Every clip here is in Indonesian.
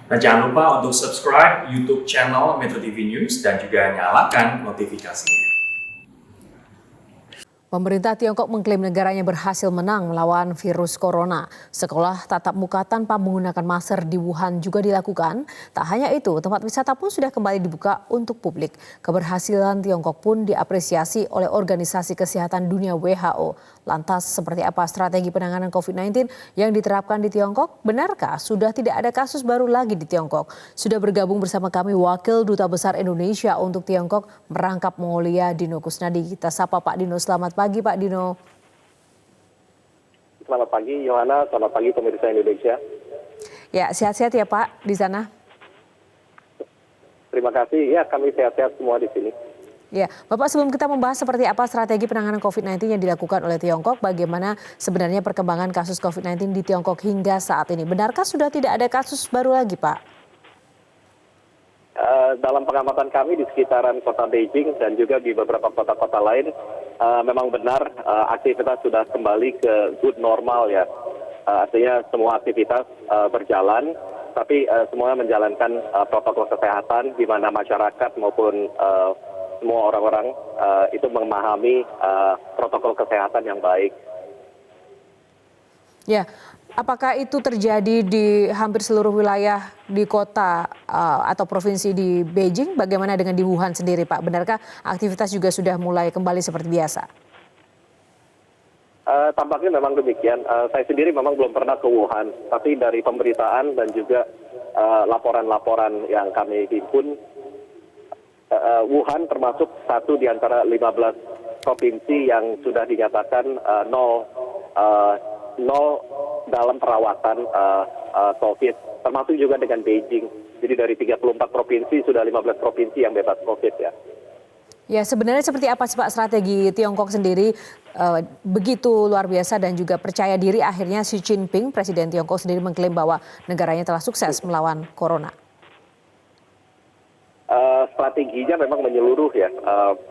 Dan jangan lupa untuk subscribe YouTube channel Metro TV News dan juga nyalakan notifikasinya. Pemerintah Tiongkok mengklaim negaranya berhasil menang melawan virus corona. Sekolah tatap muka tanpa menggunakan masker di Wuhan juga dilakukan. Tak hanya itu, tempat wisata pun sudah kembali dibuka untuk publik. Keberhasilan Tiongkok pun diapresiasi oleh Organisasi Kesehatan Dunia WHO. Lantas, seperti apa strategi penanganan COVID-19 yang diterapkan di Tiongkok? Benarkah sudah tidak ada kasus baru lagi di Tiongkok? Sudah bergabung bersama kami Wakil Duta Besar Indonesia untuk Tiongkok merangkap Mongolia, Dino Kusnadi. Kita sapa Pak Dino, selamat pagi Pak Dino. Selamat pagi Yohana, selamat pagi pemirsa Indonesia. Ya, sehat-sehat ya Pak di sana. Terima kasih, ya kami sehat-sehat semua di sini. Ya, Bapak, sebelum kita membahas seperti apa strategi penanganan COVID-19 yang dilakukan oleh Tiongkok, bagaimana sebenarnya perkembangan kasus COVID-19 di Tiongkok hingga saat ini? Benarkah sudah tidak ada kasus baru lagi, Pak? Dalam pengamatan kami di sekitaran kota Beijing dan juga di beberapa kota-kota lain, memang benar aktivitas sudah kembali ke good normal ya. Artinya semua aktivitas berjalan, tapi semuanya menjalankan protokol kesehatan di mana masyarakat maupun semua orang-orang itu memahami protokol kesehatan yang baik. Ya, apakah itu terjadi di hampir seluruh wilayah di kota atau provinsi di Beijing? Bagaimana dengan di Wuhan sendiri, Pak? Benarkah aktivitas juga sudah mulai kembali seperti biasa? Tampaknya memang demikian. Saya sendiri memang belum pernah ke Wuhan, tapi dari pemberitaan dan juga laporan-laporan yang kami himpun, Wuhan termasuk satu di antara 15 provinsi yang sudah dinyatakan nol dalam perawatan COVID, termasuk juga dengan Beijing. Jadi dari 34 provinsi sudah 15 provinsi yang bebas COVID ya. Ya, sebenarnya seperti apa sih Pak strategi Tiongkok sendiri begitu luar biasa dan juga percaya diri akhirnya Xi Jinping, Presiden Tiongkok sendiri mengklaim bahwa negaranya telah sukses melawan corona? Strateginya memang menyeluruh ya.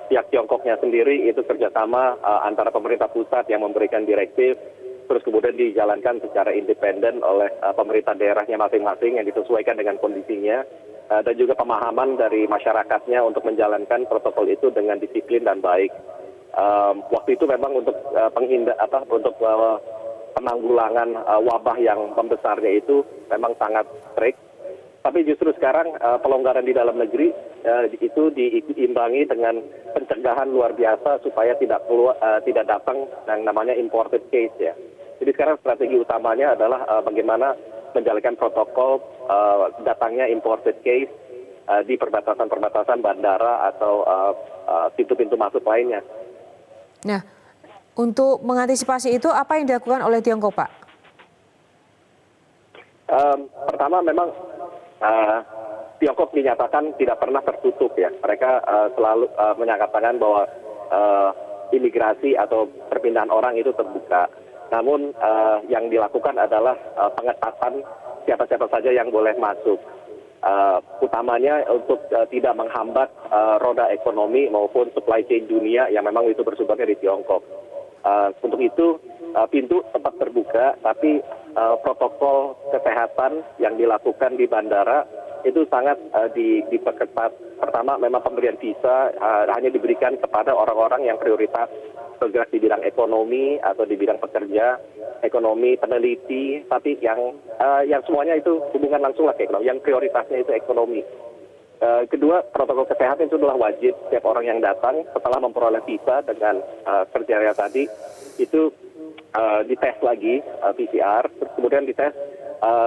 Pihak Tiongkoknya sendiri itu kerjasama antara pemerintah pusat yang memberikan direktif, terus kemudian dijalankan secara independen oleh pemerintah daerahnya masing-masing yang disesuaikan dengan kondisinya, dan juga pemahaman dari masyarakatnya untuk menjalankan protokol itu dengan disiplin dan baik. Waktu itu memang untuk penanggulangan wabah yang membesarnya itu memang sangat strict. Tapi justru sekarang pelonggaran di dalam negeri itu diimbangi dengan pencegahan luar biasa supaya tidak datang yang namanya imported case ya. Jadi sekarang strategi utamanya adalah bagaimana menjalankan protokol datangnya imported case di perbatasan-perbatasan bandara atau pintu-pintu masuk lainnya. Nah, untuk mengantisipasi itu apa yang dilakukan oleh Tiongkok, Pak? Pertama memang Tiongkok dinyatakan tidak pernah tertutup ya. Mereka selalu menyatakan bahwa imigrasi atau perpindahan orang itu terbuka. Namun yang dilakukan adalah pengetatan siapa-siapa saja yang boleh masuk. Utamanya untuk tidak menghambat roda ekonomi maupun supply chain dunia yang memang itu bersumbernya di Tiongkok. Untuk itu pintu tetap terbuka, tapi protokol kesehatan yang dilakukan di bandara itu sangat diperketat. Pertama, memang pemberian visa hanya diberikan kepada orang-orang yang prioritas bergerak di bidang ekonomi atau di bidang pekerja, ekonomi, peneliti, tapi yang semuanya itu hubungan langsung lah ke ekonomi, yang prioritasnya itu ekonomi. Kedua, protokol kesehatan itu adalah wajib setiap orang yang datang setelah memperoleh visa dengan kriteria tadi itu dites lagi PCR, terus kemudian dites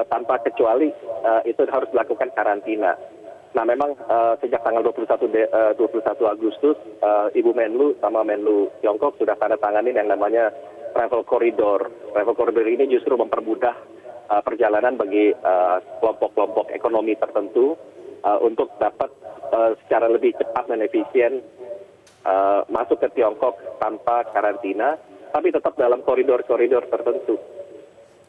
tanpa kecuali itu harus dilakukan karantina. Nah memang sejak tanggal 21 Agustus Ibu Menlu sama Menlu Tiongkok sudah tanda tangani yang namanya travel corridor. Travel corridor ini justru mempermudah perjalanan bagi kelompok-kelompok ekonomi tertentu untuk dapat secara lebih cepat dan efisien masuk ke Tiongkok tanpa karantina, tapi tetap dalam koridor-koridor tertentu.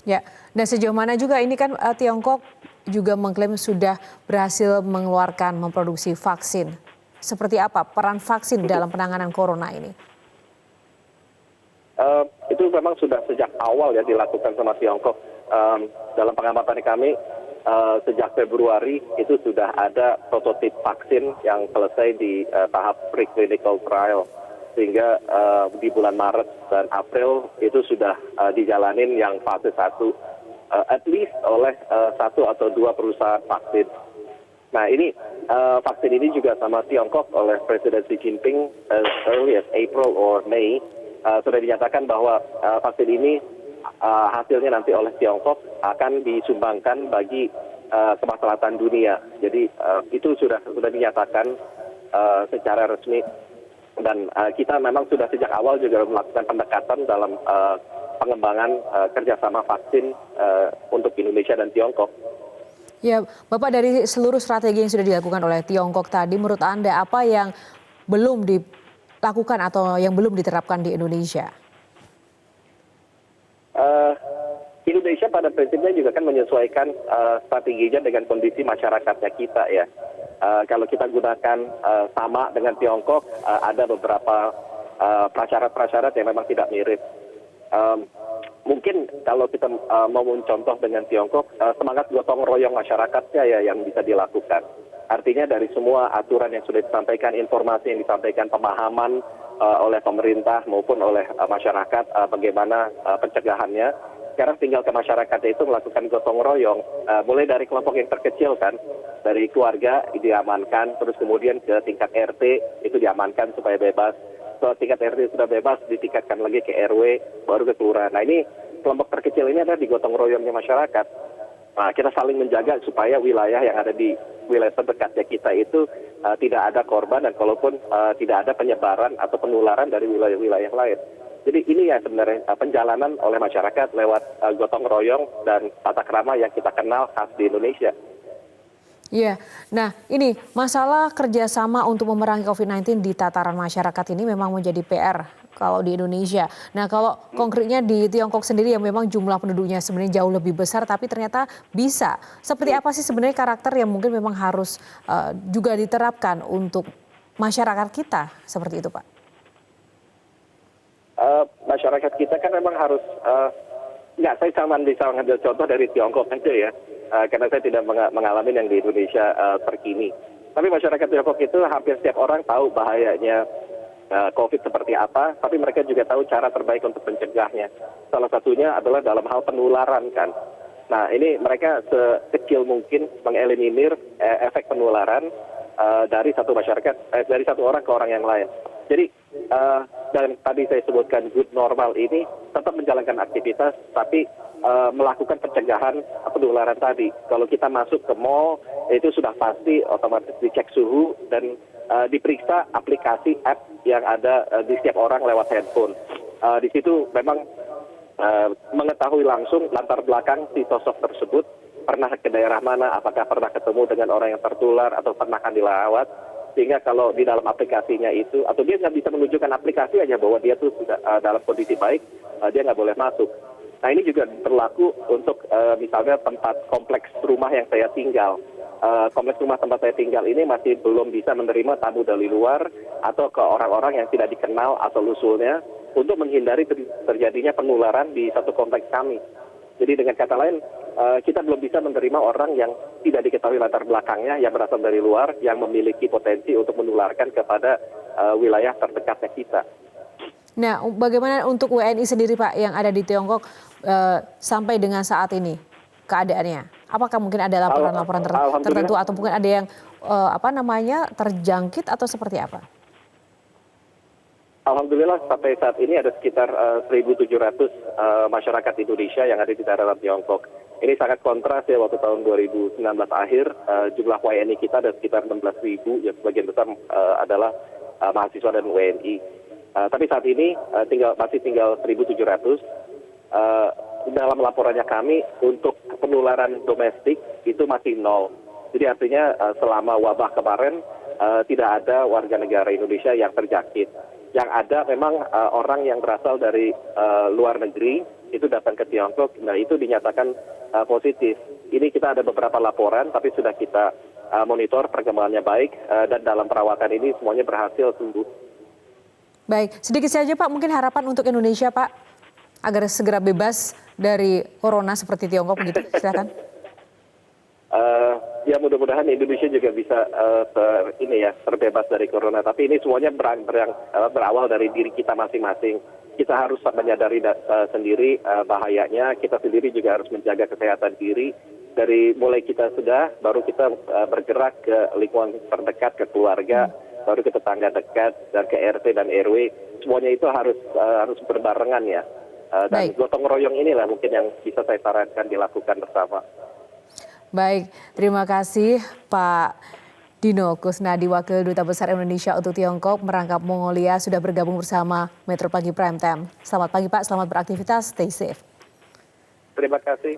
Ya, dan sejauh mana juga ini kan Tiongkok juga mengklaim sudah berhasil memproduksi vaksin. Seperti apa peran vaksin dalam penanganan corona ini? Itu memang sudah sejak awal ya dilakukan sama Tiongkok. Dalam pengamatan kami, sejak Februari itu sudah ada prototip vaksin yang selesai di tahap preclinical trial. Sehingga di bulan Maret dan April itu sudah dijalanin yang fase 1 at least oleh 1 atau 2 perusahaan vaksin. Nah ini vaksin ini juga sama Tiongkok oleh Presiden Xi Jinping as early as April or May sudah dinyatakan bahwa vaksin ini hasilnya nanti oleh Tiongkok akan disumbangkan bagi kemaslahatan dunia. Jadi itu sudah dinyatakan secara resmi dan kita memang sudah sejak awal juga melakukan pendekatan dalam pengembangan kerjasama vaksin untuk Indonesia dan Tiongkok. Ya, Bapak, dari seluruh strategi yang sudah dilakukan oleh Tiongkok tadi, menurut Anda apa yang belum dilakukan atau yang belum diterapkan di Indonesia? Indonesia pada prinsipnya juga kan menyesuaikan strateginya dengan kondisi masyarakatnya kita ya. Kalau kita gunakan sama dengan Tiongkok, ada beberapa prasyarat-prasyarat yang memang tidak mirip. Mungkin kalau kita mau mencontoh dengan Tiongkok, semangat gotong royong masyarakatnya ya yang bisa dilakukan. Artinya dari semua aturan yang sudah disampaikan, informasi yang disampaikan, pemahaman oleh pemerintah maupun oleh masyarakat bagaimana pencegahannya. Sekarang tinggal ke masyarakatnya itu melakukan gotong royong, mulai dari kelompok yang terkecil kan, dari keluarga diamankan, terus kemudian ke tingkat RT itu diamankan supaya bebas. Setelah tingkat RT sudah bebas, ditingkatkan lagi ke RW, baru ke kelurahan. Nah ini kelompok terkecil ini adalah digotong royongnya masyarakat. Nah, kita saling menjaga supaya wilayah yang ada di wilayah terdekatnya kita itu tidak ada korban dan kalaupun tidak ada penyebaran atau penularan dari wilayah-wilayah lain. Jadi ini ya sebenarnya penjalanan oleh masyarakat lewat gotong royong dan tata krama yang kita kenal khas di Indonesia. Iya, nah ini masalah kerjasama untuk memerangi COVID-19 di tataran masyarakat ini memang menjadi PR kalau di Indonesia. Nah kalau konkretnya di Tiongkok sendiri yang memang jumlah penduduknya sebenarnya jauh lebih besar tapi ternyata bisa. Seperti apa sih sebenarnya karakter yang mungkin memang harus juga diterapkan untuk masyarakat kita seperti itu Pak? Masyarakat kita kan memang harus, saya cuma bisa mengambil contoh dari Tiongkok aja ya. Karena saya tidak mengalami yang di Indonesia terkini. Tapi masyarakat Tiongkok itu hampir setiap orang tahu bahayanya COVID seperti apa, tapi mereka juga tahu cara terbaik untuk mencegahnya. Salah satunya adalah dalam hal penularan kan. Nah ini mereka sekecil mungkin mengeliminir efek penularan dari satu masyarakat, dari satu orang ke orang yang lain. Jadi dan tadi saya sebutkan good normal ini tetap menjalankan aktivitas, tapi melakukan pencegahan penularan tadi. Kalau kita masuk ke mall, itu sudah pasti otomatis dicek suhu dan diperiksa aplikasi app yang ada di setiap orang lewat handphone. Di situ memang mengetahui langsung latar belakang si sosok tersebut, pernah ke daerah mana, apakah pernah ketemu dengan orang yang tertular atau pernah akan dilawat. Sehingga kalau di dalam aplikasinya itu, atau dia nggak bisa menunjukkan aplikasi aja bahwa dia tuh sudah dalam kondisi baik, dia nggak boleh masuk. Nah ini juga berlaku untuk misalnya tempat kompleks rumah yang saya tinggal. Kompleks rumah tempat saya tinggal ini masih belum bisa menerima tamu dari luar atau ke orang-orang yang tidak dikenal atau usulnya untuk menghindari terjadinya penularan di satu kompleks kami. Jadi dengan kata lain, kita belum bisa menerima orang yang tidak diketahui latar belakangnya, yang berasal dari luar, yang memiliki potensi untuk menularkan kepada wilayah terdekatnya kita. Nah, bagaimana untuk WNI sendiri Pak yang ada di Tiongkok sampai dengan saat ini keadaannya? Apakah mungkin ada laporan-laporan tertentu atau mungkin ada yang terjangkit atau seperti apa? Alhamdulillah sampai saat ini ada sekitar 1.700 masyarakat Indonesia yang ada di daerah Tiongkok. Ini sangat kontras ya, waktu tahun 2019 akhir jumlah WNI kita ada sekitar 16.000, yang sebagian besar adalah mahasiswa dan WNI. Tapi saat ini masih tinggal 1.700. Dalam laporannya kami untuk penularan domestik itu masih 0. Jadi artinya selama wabah kemarin tidak ada warga negara Indonesia yang terjangkit. Yang ada memang orang yang berasal dari luar negeri itu datang ke Tiongkok, nah itu dinyatakan positif. Ini kita ada beberapa laporan, tapi sudah kita monitor perkembangannya baik dan dalam perawatan ini semuanya berhasil sembuh. Baik, sedikit saja Pak, mungkin harapan untuk Indonesia Pak agar segera bebas dari corona seperti Tiongkok begitu, silakan. ya mudah-mudahan Indonesia juga bisa terbebas dari corona. Tapi ini semuanya berawal dari diri kita masing-masing. Kita harus menyadari sendiri bahayanya. Kita sendiri juga harus menjaga kesehatan diri. Dari mulai kita baru kita bergerak ke lingkungan terdekat, ke keluarga, baru ke tetangga dekat, dan ke RT dan RW. Semuanya itu harus berbarengan ya. Dan gotong royong inilah mungkin yang bisa saya sarankan dilakukan bersama. Baik, terima kasih Pak Dino Kusnadi, Wakil Duta Besar Indonesia untuk Tiongkok merangkap Mongolia, sudah bergabung bersama Metro Pagi Prime Time. Selamat pagi Pak, selamat beraktivitas, stay safe. Terima kasih.